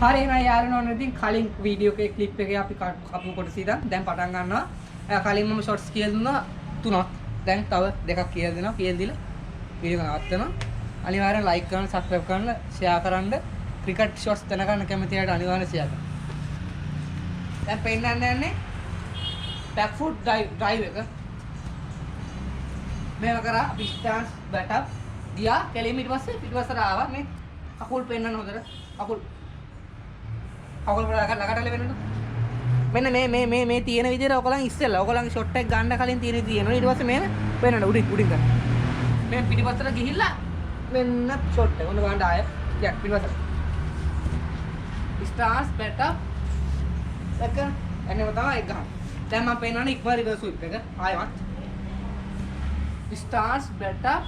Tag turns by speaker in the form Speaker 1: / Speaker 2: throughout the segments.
Speaker 1: හරි එහෙනම් යාළුවෝ ඉතින් කලින් වීඩියෝ එකේ ක්ලිප් එකේ අපි කපු කොටස ඉඳන් දැන් පටන් ගන්නවා. කලින් මම ෂොට්ස් කියලා දුන්නා 3ක්. දැන් තව 2ක් කියලා දෙනවා. කියලා දීලා වීඩියෝ එක නවත්තනවා. අනිවාර්යෙන් ලයික් කරන්න, සබ්ස්ක්‍රයිබ් කරන්න, ෂෙයා කරන්න. ක්‍රිකට් ෂොට්ස් දැනගන්න කැමති අයට අනිවාර්යෙන් ෂෙයා කරන්න. දැන් පෙන්නන්න යන්නේ back foot drive එක. මේව කරා අපි ස්ටෑන්ස් බැට් අප් ගියා. කෙලින් ඊට පස්සේ පිටවසට ආවා. මේ කකුල් පෙන්නන්න හොඳට. කකුල් ළඟට වෙන්නද? මෙන්න මේ තියෙන විදිහට ඔයගොල්ලන් ඉස්සෙල්ලා ඔයගොල්ලන්ගේ ෂොට් එක ගන්න කලින් තියෙන තියෙනවා. ඊට පස්සේ මේන වෙන්නද උඩින් ගන්න. මේ පිටිපස්සට ගිහිල්ලා මෙන්න ෂොට් එක. ඔන්න ගන්න ආයෙ. යක් පිටිපස්සට. Stars bat up. දැන් එන්නම තමයි එක ගන්න. දැන් මම පෙන්නන්නේ ඉක්ම රිවර්ස් ස්විප් එක. ආයෙමත්. Stars bat up.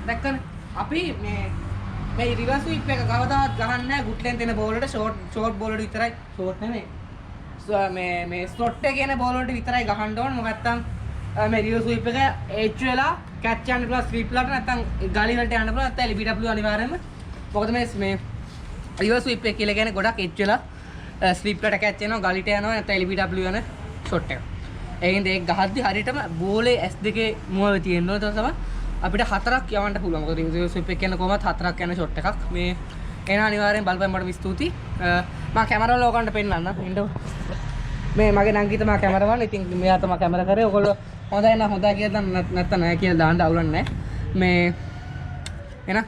Speaker 1: දැන් අපි මේ රිවර්ස් ස්විප් එක කවදාවත් ගහන්නේ නැහැ ගුඩ් ලෙන්ත් එන බෝල් වලට ෂෝට් බෝල් වලට විතරයි ෂෝට් නෙමෙයි මේ ස්ලොට් එකේ එන බෝල් වලට විතරයි ගහන්න ඕන මොකද නැත්තම් මේ රිවර්ස් ස්විප් එක එච් වෙලා කැච් යන්න පුළුවන් ස්ලිප් වලට නැත්තම් ගලි වලට යන්න පුළුවන් නැත්තම් LBW අනිවාර්යයෙන්ම මොකද මේ රිවර්ස් ස්විප් එක කියලා කියන්නේ ගොඩක් එච් වෙලා ස්ලිප් වලට කැච් යනවා ගලිට යනවා නැත්තම් LBW යන ෂොට් එක. ඒකින්ද ඒක ගහද්දි හරියටම බෝලේ S2 මුව තියෙන්න ඕන තමයි අපිට 4ක් යවන්න පුළුවන්. මොකද රිවර්ස් ස්විප් එක කියන්නේ කොහොමද 4ක් යන ෂොට් එකක්. මේ එන අනිවාර්යෙන් බලපෑම් මට ස්තුතියි. මම කැමරා වල ඔයගොල්ලන්ට පෙන්නන්න. මේ මගේ නංගි තමයි කැමරාමන්. ඉතින් මෙයා තමයි කැමරා කරේ. ඔයගොල්ලෝ හොඳයි නම් හොඳයි කියලා නැත්නම් නැහැ කියලා දාන්න අවුලක් නැහැ. මේ එන